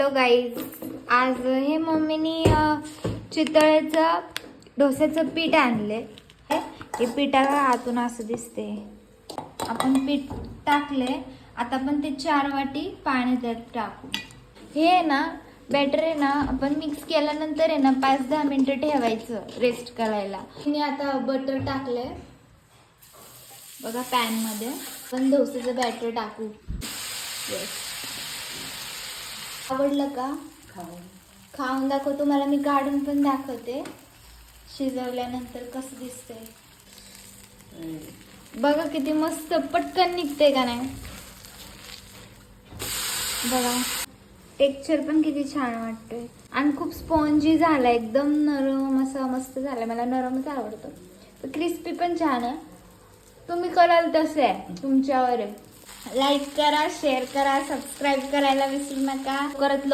तो गाईज आज हे मम्मीनी चितळेचं डोस्याचं पीठ आणले. हे पिठाला आतून असं दिसते. आपण पीठ टाकले. आता आपण ते 4 वाटी पाणी त्यात टाकू. हे आहे ना बॅटर आहे ना आपण मिक्स केल्यानंतर आहे ना 5-10 मिनिटं ठेवायचं रेस्ट करायला. मी आता बटर टाकले बघा पॅन मध्ये. आपण डोस्याचं बॅटर टाकू. आवडलं का? खाऊन दाखव. तुम्हाला मी काढून पण दाखवते शिजवल्यानंतर कसं दिसतंय. बघा किती मस्त पटकन निघते का नाही. बघा टेक्स्चर पण किती छान वाटतंय आणि खूप स्पॉन्जी झाला. एकदम नरम असा मस्त झाला. मला नरमच आवडतं. तर क्रिस्पी पण छान आहे. तुम्ही कराल तसे आहे, तुमच्यावर आहे. लाईक करा, शेअर करा, सबस्क्राईब करायला विसरू नका. करत